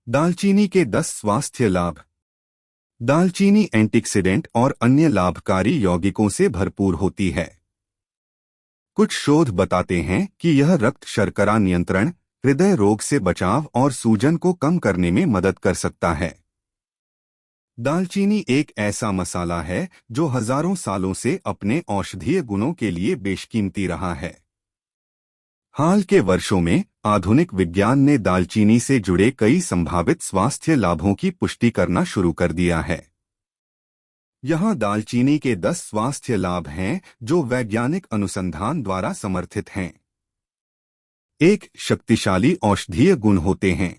दालचीनी के 10 स्वास्थ्य लाभ। दालचीनी एंटीऑक्सीडेंट और अन्य लाभकारी यौगिकों से भरपूर होती है। कुछ शोध बताते हैं कि यह रक्त शर्करा नियंत्रण, हृदय रोग से बचाव और सूजन को कम करने में मदद कर सकता है। दालचीनी एक ऐसा मसाला है जो हजारों सालों से अपने औषधीय गुणों के लिए बेशकीमती रहा है। हाल के वर्षों में आधुनिक विज्ञान ने दालचीनी से जुड़े कई संभावित स्वास्थ्य लाभों की पुष्टि करना शुरू कर दिया है। यहाँ दालचीनी के 10 स्वास्थ्य लाभ हैं जो वैज्ञानिक अनुसंधान द्वारा समर्थित हैं। 1. शक्तिशाली औषधीय गुण होते हैं।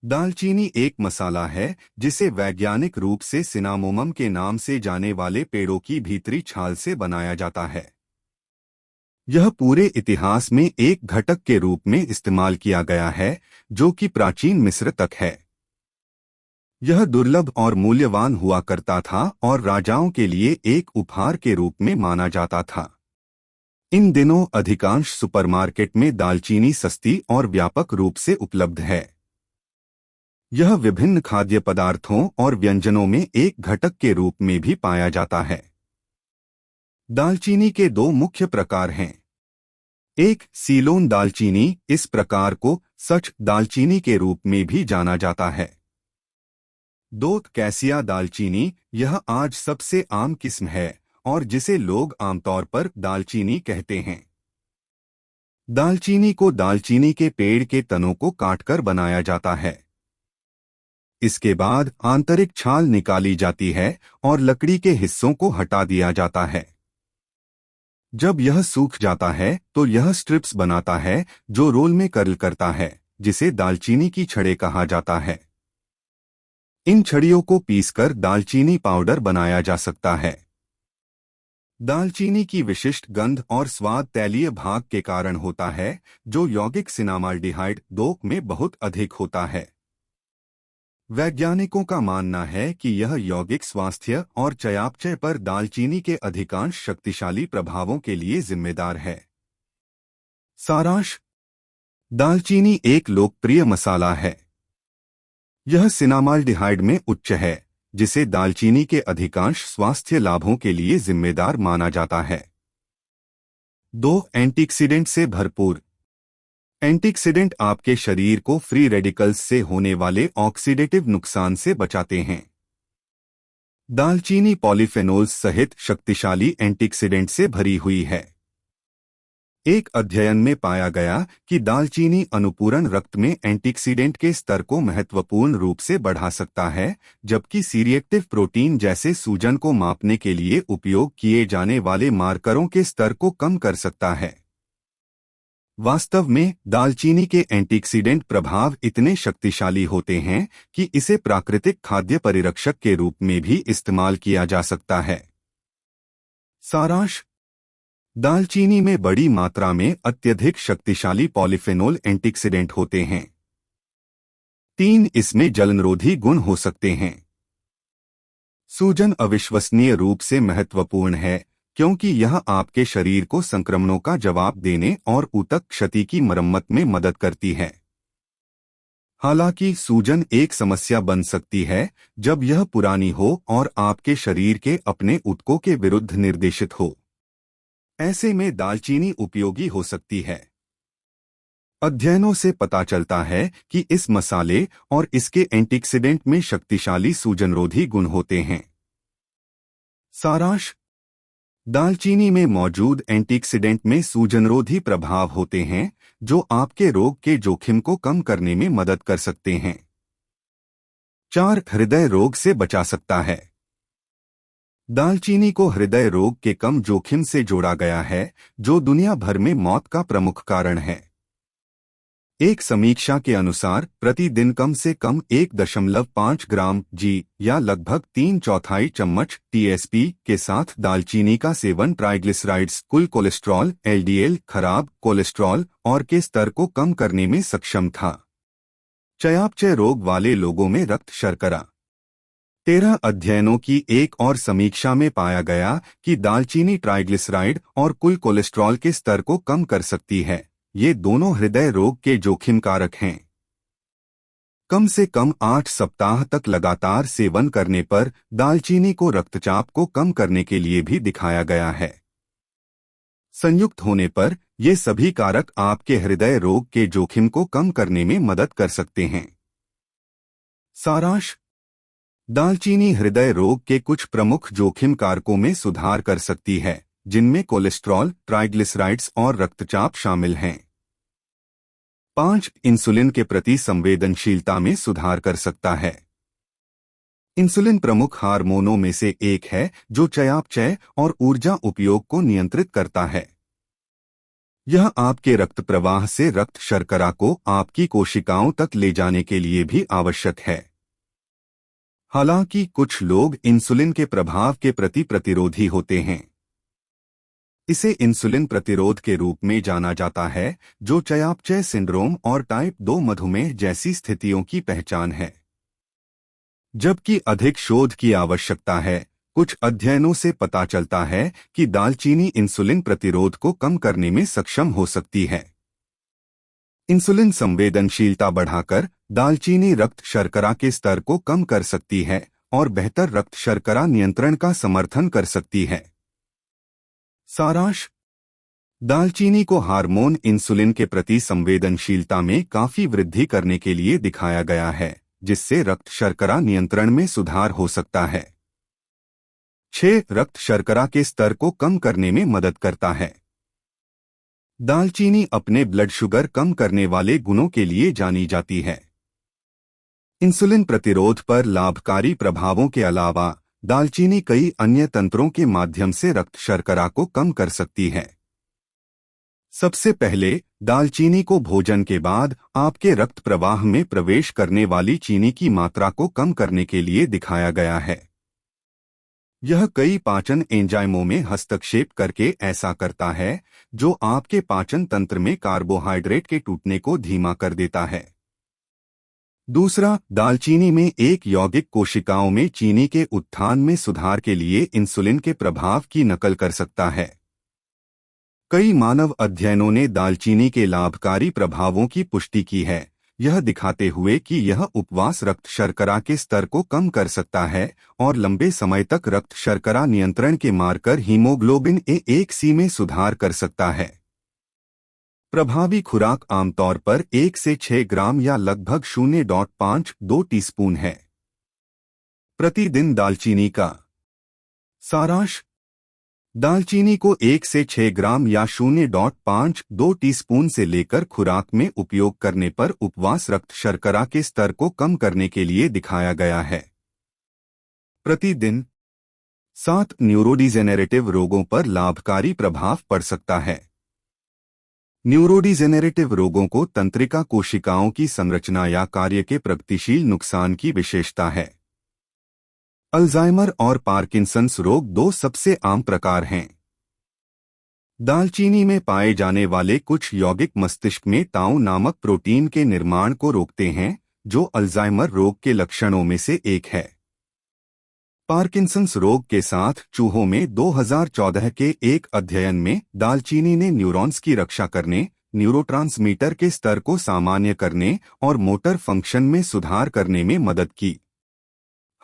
दालचीनी एक मसाला है जिसे वैज्ञानिक रूप से सिनामोमम के नाम से जाने वाले पेड़ों की भीतरी छाल से बनाया जाता है। यह पूरे इतिहास में एक घटक के रूप में इस्तेमाल किया गया है जो कि प्राचीन मिस्र तक है। यह दुर्लभ और मूल्यवान हुआ करता था और राजाओं के लिए एक उपहार के रूप में माना जाता था। इन दिनों अधिकांश सुपरमार्केट में दालचीनी सस्ती और व्यापक रूप से उपलब्ध है। यह विभिन्न खाद्य पदार्थों और व्यंजनों में एक घटक के रूप में भी पाया जाता है। दालचीनी के 2 मुख्य प्रकार हैं। 1. सीलोन दालचीनी, इस प्रकार को सच दालचीनी के रूप में भी जाना जाता है। 2. कैसिया दालचीनी, यह आज सबसे आम किस्म है और जिसे लोग आमतौर पर दालचीनी कहते हैं। दालचीनी को दालचीनी के पेड़ के तनों को काटकर बनाया जाता है। इसके बाद आंतरिक छाल निकाली जाती है और लकड़ी के हिस्सों को हटा दिया जाता है। जब यह सूख जाता है तो यह स्ट्रिप्स बनाता है जो रोल में कर्ल करता है, जिसे दालचीनी की छड़ें कहा जाता है। इन छड़ियों को पीसकर दालचीनी पाउडर बनाया जा सकता है। दालचीनी की विशिष्ट गंध और स्वाद तैलीय भाग के कारण होता है, जो यौगिक सिनामाल्डिहाइड 2 में बहुत अधिक होता है। वैज्ञानिकों का मानना है कि यह यौगिक स्वास्थ्य और चयापचय पर दालचीनी के अधिकांश शक्तिशाली प्रभावों के लिए जिम्मेदार है। सारांश: दालचीनी एक लोकप्रिय मसाला है। यह सिनामाल्डिहाइड में उच्च है, जिसे दालचीनी के अधिकांश स्वास्थ्य लाभों के लिए जिम्मेदार माना जाता है। 2. एंटीऑक्सीडेंट से भरपूर। एंटीऑक्सीडेंट आपके शरीर को फ्री रेडिकल्स से होने वाले ऑक्सीडेटिव नुकसान से बचाते हैं। दालचीनी पॉलीफेनोल्स सहित शक्तिशाली एंटीऑक्सीडेंट से भरी हुई है। एक अध्ययन में पाया गया कि दालचीनी अनुपूरण रक्त में एंटीऑक्सीडेंट के स्तर को महत्वपूर्ण रूप से बढ़ा सकता है, जबकि सीरिएक्टिव प्रोटीन जैसे सूजन को मापने के लिए उपयोग किए जाने वाले मार्करों के स्तर को कम कर सकता है। वास्तव में दालचीनी के एंटीऑक्सीडेंट प्रभाव इतने शक्तिशाली होते हैं कि इसे प्राकृतिक खाद्य परिरक्षक के रूप में भी इस्तेमाल किया जा सकता है। सारांश: दालचीनी में बड़ी मात्रा में अत्यधिक शक्तिशाली पॉलीफेनोल एंटीऑक्सीडेंट होते हैं। 3. इसमें जलनरोधी गुण हो सकते हैं। सूजन अविश्वसनीय रूप से महत्वपूर्ण है क्योंकि यह आपके शरीर को संक्रमणों का जवाब देने और ऊतक क्षति की मरम्मत में मदद करती है। हालांकि सूजन एक समस्या बन सकती है जब यह पुरानी हो और आपके शरीर के अपने ऊतकों के विरुद्ध निर्देशित हो। ऐसे में दालचीनी उपयोगी हो सकती है। अध्ययनों से पता चलता है कि इस मसाले और इसके एंटीऑक्सीडेंट में शक्तिशाली सूजनरोधी गुण होते हैं। सारांश: दालचीनी में मौजूद एंटीऑक्सीडेंट में सूजनरोधी प्रभाव होते हैं जो आपके रोग के जोखिम को कम करने में मदद कर सकते हैं। 4. हृदय रोग से बचा सकता है। दालचीनी को हृदय रोग के कम जोखिम से जोड़ा गया है, जो दुनिया भर में मौत का प्रमुख कारण है। एक समीक्षा के अनुसार प्रतिदिन कम से कम 1.5 ग्राम जी या लगभग 3/4 चम्मच टीएसपी के साथ दालचीनी का सेवन ट्राइग्लिसराइड्स, कुल कोलेस्ट्रॉल एलडीएल, खराब कोलेस्ट्रॉल और के स्तर को कम करने में सक्षम था। चयापचय रोग वाले लोगों में रक्त शर्करा। 13 अध्ययनों की एक और समीक्षा में पाया गया कि दालचीनी ट्राइग्लिसराइड और कुल कोलेस्ट्रॉल के स्तर को कम कर सकती है। ये दोनों हृदय रोग के जोखिम कारक हैं। कम से कम 8 सप्ताह तक लगातार सेवन करने पर दालचीनी को रक्तचाप को कम करने के लिए भी दिखाया गया है। संयुक्त होने पर ये सभी कारक आपके हृदय रोग के जोखिम को कम करने में मदद कर सकते हैं। सारांश: दालचीनी हृदय रोग के कुछ प्रमुख जोखिम कारकों में सुधार कर सकती है, जिनमें कोलेस्ट्रॉल, ट्राइग्लिसराइड्स और रक्तचाप शामिल हैं। 5. इंसुलिन के प्रति संवेदनशीलता में सुधार कर सकता है। इंसुलिन प्रमुख हार्मोनों में से एक है जो चयापचय और ऊर्जा उपयोग को नियंत्रित करता है। यह आपके रक्त प्रवाह से रक्त शर्करा को आपकी कोशिकाओं तक ले जाने के लिए भी आवश्यक है। हालांकि कुछ लोग इंसुलिन के प्रभाव के प्रति प्रतिरोधी होते हैं। इसे इंसुलिन प्रतिरोध के रूप में जाना जाता है, जो चयापचय सिंड्रोम और टाइप 2 मधुमेह जैसी स्थितियों की पहचान है। जबकि अधिक शोध की आवश्यकता है, कुछ अध्ययनों से पता चलता है कि दालचीनी इंसुलिन प्रतिरोध को कम करने में सक्षम हो सकती है। इंसुलिन संवेदनशीलता बढ़ाकर दालचीनी रक्त शर्करा के स्तर को कम कर सकती है और बेहतर रक्त शर्करा नियंत्रण का समर्थन कर सकती है। सारांश: दालचीनी को हार्मोन इंसुलिन के प्रति संवेदनशीलता में काफी वृद्धि करने के लिए दिखाया गया है, जिससे रक्त शर्करा नियंत्रण में सुधार हो सकता है। 6. रक्त शर्करा के स्तर को कम करने में मदद करता है। दालचीनी अपने ब्लड शुगर कम करने वाले गुणों के लिए जानी जाती है। इंसुलिन प्रतिरोध पर लाभकारी प्रभावों के अलावा दालचीनी कई अन्य तंत्रों के माध्यम से रक्त शर्करा को कम कर सकती है। सबसे पहले, दालचीनी को भोजन के बाद आपके रक्त प्रवाह में प्रवेश करने वाली चीनी की मात्रा को कम करने के लिए दिखाया गया है। यह कई पाचन एंजाइमों में हस्तक्षेप करके ऐसा करता है, जो आपके पाचन तंत्र में कार्बोहाइड्रेट के टूटने को धीमा कर देता है। दूसरा, दालचीनी में एक यौगिक कोशिकाओं में चीनी के उत्थान में सुधार के लिए इंसुलिन के प्रभाव की नकल कर सकता है। कई मानव अध्ययनों ने दालचीनी के लाभकारी प्रभावों की पुष्टि की है, यह दिखाते हुए कि यह उपवास रक्त शर्करा के स्तर को कम कर सकता है और लंबे समय तक रक्त शर्करा नियंत्रण के मार्कर हीमोग्लोबिन A1C में सुधार कर सकता है। प्रभावी खुराक आमतौर पर 1 से 6 ग्राम या लगभग 0.52 टीस्पून है प्रतिदिन दालचीनी का। सारांश: दालचीनी को 1 से 6 ग्राम या 0.52 टीस्पून से लेकर खुराक में उपयोग करने पर उपवास रक्त शर्करा के स्तर को कम करने के लिए दिखाया गया है। प्रतिदिन। 7. न्यूरोडिजेनेरेटिव रोगों पर लाभकारी प्रभाव पड़ सकता है। न्यूरोडिजेनेरेटिव रोगों को तंत्रिका कोशिकाओं की संरचना या कार्य के प्रगतिशील नुकसान की विशेषता है। अल्जाइमर और पार्किंसंस रोग 2 सबसे आम प्रकार हैं। दालचीनी में पाए जाने वाले कुछ यौगिक मस्तिष्क में ताऊ नामक प्रोटीन के निर्माण को रोकते हैं, जो अल्जाइमर रोग के लक्षणों में से एक है। पार्किंसंस रोग के साथ चूहों में 2014 के एक अध्ययन में दालचीनी ने न्यूरॉन्स की रक्षा करने, न्यूरोट्रांसमीटर के स्तर को सामान्य करने और मोटर फंक्शन में सुधार करने में मदद की।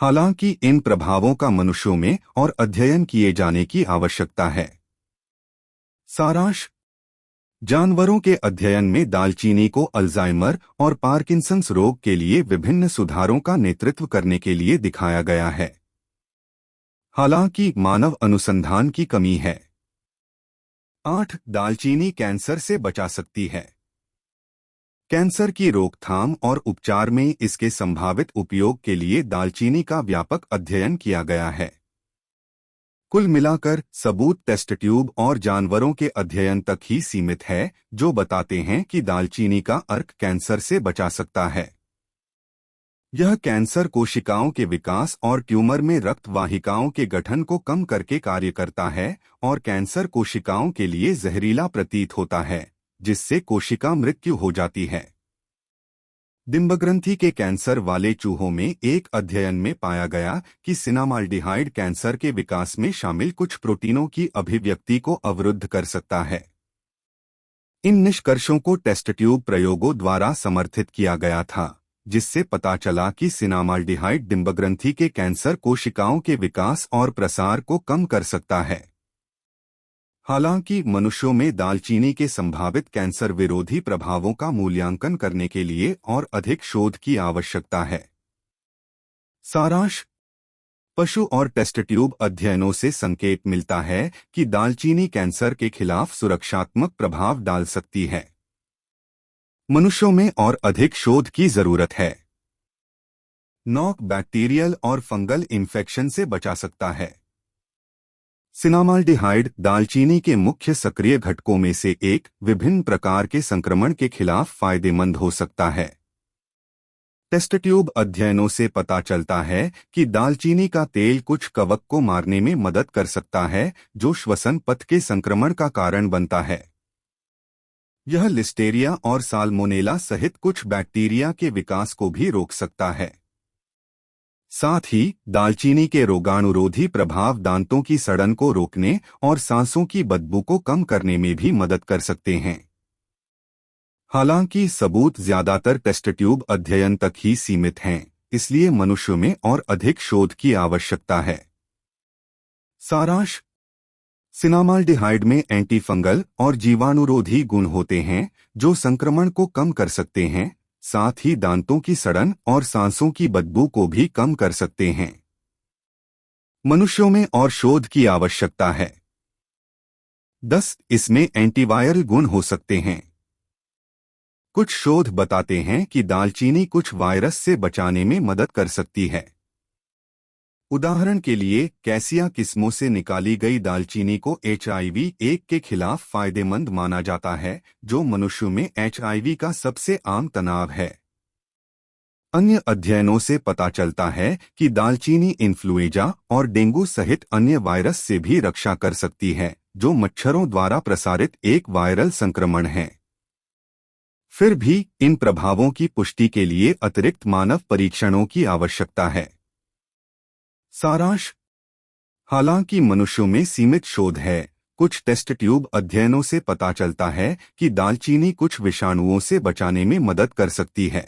हालांकि इन प्रभावों का मनुष्यों में और अध्ययन किए जाने की आवश्यकता है। सारांश: जानवरों के अध्ययन में दालचीनी को अल्जाइमर और पार्किंसंस रोग के लिए विभिन्न सुधारों का नेतृत्व करने के लिए दिखाया गया है। हालांकि मानव अनुसंधान की कमी है। 8. दालचीनी कैंसर से बचा सकती है। कैंसर की रोकथाम और उपचार में इसके संभावित उपयोग के लिए दालचीनी का व्यापक अध्ययन किया गया है। कुल मिलाकर सबूत टेस्ट ट्यूब और जानवरों के अध्ययन तक ही सीमित है, जो बताते हैं कि दालचीनी का अर्क कैंसर से बचा सकता है। यह कैंसर कोशिकाओं के विकास और ट्यूमर में रक्त वाहिकाओं के गठन को कम करके कार्य करता है और कैंसर कोशिकाओं के लिए जहरीला प्रतीत होता है, जिससे कोशिका मृत्यु हो जाती है। डिंबग्रंथि के कैंसर वाले चूहों में एक अध्ययन में पाया गया कि सिनामाल्डिहाइड कैंसर के विकास में शामिल कुछ प्रोटीनों की अभिव्यक्ति को अवरुद्ध कर सकता है। इन निष्कर्षों को टेस्ट ट्यूब प्रयोगों द्वारा समर्थित किया गया था, जिससे पता चला कि सिनामाल्डिहाइड डिंबग्रंथि के कैंसर कोशिकाओं के विकास और प्रसार को कम कर सकता है। हालांकि मनुष्यों में दालचीनी के संभावित कैंसर विरोधी प्रभावों का मूल्यांकन करने के लिए और अधिक शोध की आवश्यकता है। सारांश: पशु और टेस्ट ट्यूब अध्ययनों से संकेत मिलता है कि दालचीनी कैंसर के खिलाफ सुरक्षात्मक प्रभाव डाल सकती है। मनुष्यों में और अधिक शोध की जरूरत है। नॉक बैक्टीरियल और फंगल इन्फेक्शन से बचा सकता है। सिनामाल्डिहाइड दालचीनी के मुख्य सक्रिय घटकों में से एक विभिन्न प्रकार के संक्रमण के खिलाफ फायदेमंद हो सकता है। टेस्ट ट्यूब अध्ययनों से पता चलता है कि दालचीनी का तेल कुछ कवक को मारने में मदद कर सकता है, जो श्वसन पथ के संक्रमण का कारण बनता है। यह लिस्टेरिया और साल्मोनेला सहित कुछ बैक्टीरिया के विकास को भी रोक सकता है। साथ ही दालचीनी के रोगाणुरोधी प्रभाव दांतों की सड़न को रोकने और सांसों की बदबू को कम करने में भी मदद कर सकते हैं। हालांकि सबूत ज्यादातर टेस्ट ट्यूब अध्ययन तक ही सीमित हैं, इसलिए मनुष्यों में और अधिक शोध की आवश्यकता है। सारांश: सिनामाल्डिहाइड में एंटीफंगल और जीवाणुरोधी गुण होते हैं, जो संक्रमण को कम कर सकते हैं, साथ ही दांतों की सड़न और सांसों की बदबू को भी कम कर सकते हैं। मनुष्यों में और शोध की आवश्यकता है। 10. इसमें एंटीवायरल गुण हो सकते हैं। कुछ शोध बताते हैं कि दालचीनी कुछ वायरस से बचाने में मदद कर सकती है। उदाहरण के लिए कैसिया किस्मों से निकाली गई दालचीनी को HIV-1 के खिलाफ फायदेमंद माना जाता है, जो मनुष्यों में HIV का सबसे आम तनाव है। अन्य अध्ययनों से पता चलता है कि दालचीनी इन्फ्लुएंजा और डेंगू सहित अन्य वायरस से भी रक्षा कर सकती है, जो मच्छरों द्वारा प्रसारित एक वायरल संक्रमण है। फिर भी इन प्रभावों की पुष्टि के लिए अतिरिक्त मानव परीक्षणों की आवश्यकता है। सारांश: हालांकि मनुष्यों में सीमित शोध है, कुछ टेस्ट ट्यूब अध्ययनों से पता चलता है कि दालचीनी कुछ विषाणुओं से बचाने में मदद कर सकती है।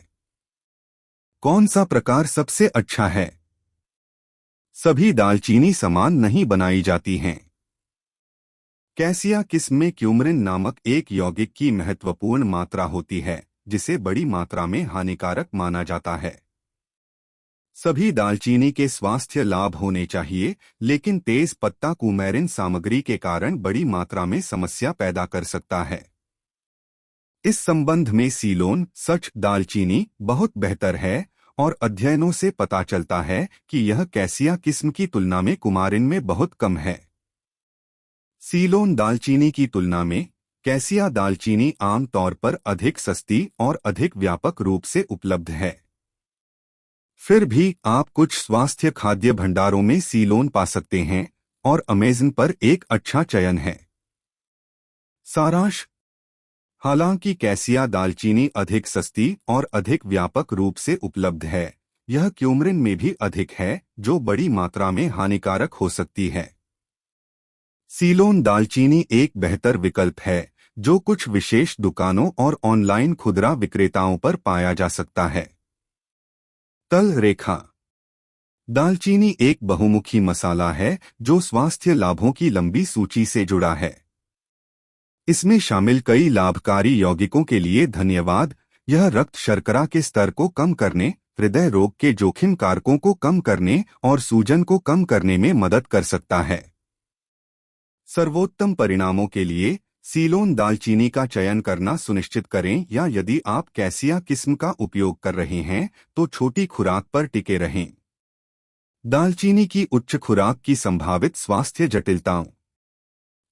कौन सा प्रकार सबसे अच्छा है? सभी दालचीनी समान नहीं बनाई जाती हैं। कैसिया किस्म में क्यूमरिन नामक एक यौगिक की महत्वपूर्ण मात्रा होती है, जिसे बड़ी मात्रा में हानिकारक माना जाता है। सभी दालचीनी के स्वास्थ्य लाभ होने चाहिए, लेकिन तेज पत्ता कुमेरिन सामग्री के कारण बड़ी मात्रा में समस्या पैदा कर सकता है। इस संबंध में सीलोन सच दालचीनी बहुत बेहतर है और अध्ययनों से पता चलता है कि यह कैसिया किस्म की तुलना में कुमारिन में बहुत कम है। सीलोन दालचीनी की तुलना में कैसिया दालचीनी आम तौर पर अधिक सस्ती और अधिक व्यापक रूप से उपलब्ध है। फिर भी आप कुछ स्वास्थ्य खाद्य भंडारों में सीलोन पा सकते हैं और अमेज़न पर एक अच्छा चयन है। सारांश: हालांकि कैसिया दालचीनी अधिक सस्ती और अधिक व्यापक रूप से उपलब्ध है, यह क्यूमरिन में भी अधिक है, जो बड़ी मात्रा में हानिकारक हो सकती है। सीलोन दालचीनी एक बेहतर विकल्प है, जो कुछ विशेष दुकानों और ऑनलाइन खुदरा विक्रेताओं पर पाया जा सकता है। तल रेखा: दालचीनी एक बहुमुखी मसाला है जो स्वास्थ्य लाभों की लंबी सूची से जुड़ा है। इसमें शामिल कई लाभकारी यौगिकों के लिए धन्यवाद। यह रक्त शर्करा के स्तर को कम करने, हृदय रोग के जोखिम कारकों को कम करने और सूजन को कम करने में मदद कर सकता है। सर्वोत्तम परिणामों के लिए सीलोन दालचीनी का चयन करना सुनिश्चित करें, या यदि आप कैसिया किस्म का उपयोग कर रहे हैं तो छोटी खुराक पर टिके रहें। दालचीनी की उच्च खुराक की संभावित स्वास्थ्य जटिलताओं: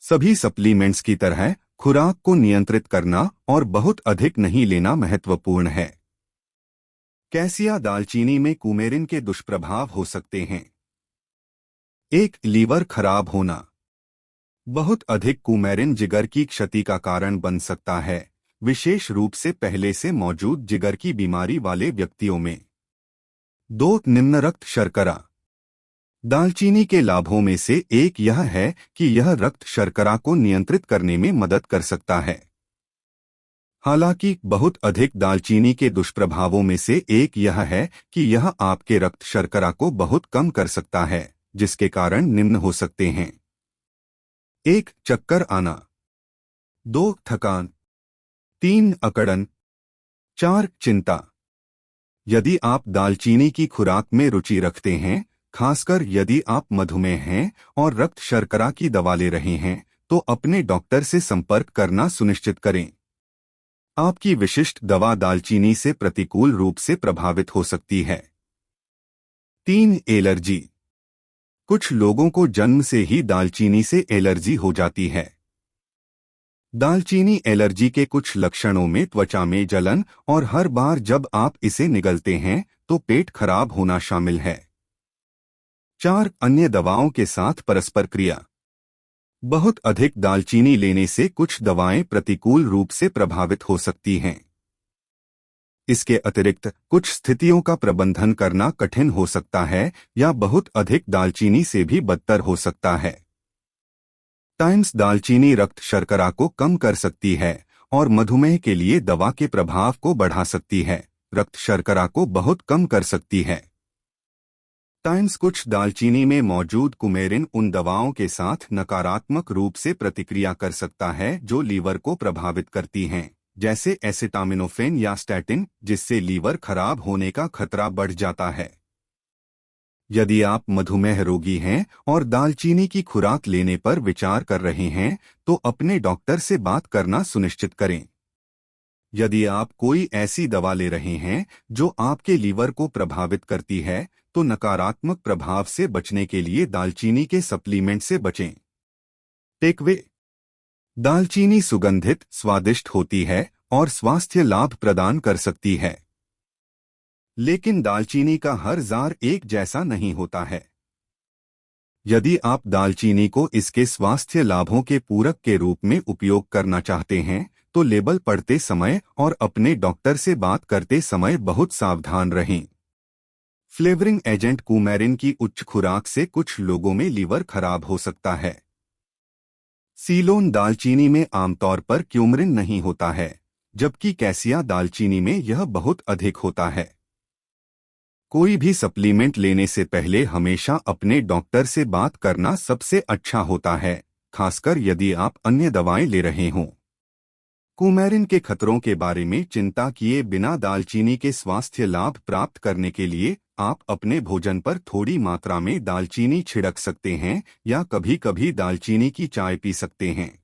सभी सप्लीमेंट्स की तरह खुराक को नियंत्रित करना और बहुत अधिक नहीं लेना महत्वपूर्ण है। कैसिया दालचीनी में कुमेरिन के दुष्प्रभाव हो सकते हैं। 1. लीवर खराब होना: बहुत अधिक कुमेरिन जिगर की क्षति का कारण बन सकता है, विशेष रूप से पहले से मौजूद जिगर की बीमारी वाले व्यक्तियों में। 2. निम्न रक्त शर्करा: दालचीनी के लाभों में से एक यह है कि यह रक्त शर्करा को नियंत्रित करने में मदद कर सकता है। हालांकि बहुत अधिक दालचीनी के दुष्प्रभावों में से एक यह है कि यह आपके रक्त शर्करा को बहुत कम कर सकता है, जिसके कारण निम्न हो सकते हैं। 1. चक्कर आना। 2. थकान। 3. अकड़न। 4. चिंता। यदि आप दालचीनी की खुराक में रुचि रखते हैं, खासकर यदि आप मधुमेह हैं और रक्त शर्करा की दवा ले रहे हैं, तो अपने डॉक्टर से संपर्क करना सुनिश्चित करें। आपकी विशिष्ट दवा दालचीनी से प्रतिकूल रूप से प्रभावित हो सकती है। 3. एलर्जी। कुछ लोगों को जन्म से ही दालचीनी से एलर्जी हो जाती है। दालचीनी एलर्जी के कुछ लक्षणों में त्वचा में जलन और हर बार जब आप इसे निगलते हैं तो पेट खराब होना शामिल है। 4. अन्य दवाओं के साथ परस्पर क्रिया। बहुत अधिक दालचीनी लेने से कुछ दवाएं प्रतिकूल रूप से प्रभावित हो सकती हैं। इसके अतिरिक्त कुछ स्थितियों का प्रबंधन करना कठिन हो सकता है या बहुत अधिक दालचीनी से भी बदतर हो सकता है। टाइम्स दालचीनी रक्त शर्करा को कम कर सकती है और मधुमेह के लिए दवा के प्रभाव को बढ़ा सकती है, रक्त शर्करा को बहुत कम कर सकती है। टाइम्स कुछ दालचीनी में मौजूद कुमेरिन उन दवाओं के साथ नकारात्मक रूप से प्रतिक्रिया कर सकता है जो लीवर को प्रभावित करती हैं, जैसे एसिटामिनोफेन या स्टैटिन, जिससे लीवर खराब होने का खतरा बढ़ जाता है। यदि आप मधुमेह रोगी हैं और दालचीनी की खुराक लेने पर विचार कर रहे हैं, तो अपने डॉक्टर से बात करना सुनिश्चित करें। यदि आप कोई ऐसी दवा ले रहे हैं जो आपके लीवर को प्रभावित करती है, तो नकारात्मक प्रभाव से बचने के लिए दालचीनी के सप्लीमेंट से बचें। टेकवे। दालचीनी सुगंधित, स्वादिष्ट होती है और स्वास्थ्य लाभ प्रदान कर सकती है, लेकिन दालचीनी का हर जार एक जैसा नहीं होता है। यदि आप दालचीनी को इसके स्वास्थ्य लाभों के पूरक के रूप में उपयोग करना चाहते हैं, तो लेबल पढ़ते समय और अपने डॉक्टर से बात करते समय बहुत सावधान रहें। फ्लेवरिंग एजेंट कुमेरिन की उच्च खुराक से कुछ लोगों में लीवर खराब हो सकता है। सीलोन दालचीनी में आमतौर पर क्यूमरिन नहीं होता है, जबकि कैसिया दालचीनी में यह बहुत अधिक होता है। कोई भी सप्लीमेंट लेने से पहले हमेशा अपने डॉक्टर से बात करना सबसे अच्छा होता है, खासकर यदि आप अन्य दवाएं ले रहे हों। कुमेरिन के खतरों के बारे में चिंता किए बिना दालचीनी के स्वास्थ्य लाभ प्राप्त करने के लिए आप अपने भोजन पर थोड़ी मात्रा में दालचीनी छिड़क सकते हैं या कभी-कभी दालचीनी की चाय पी सकते हैं।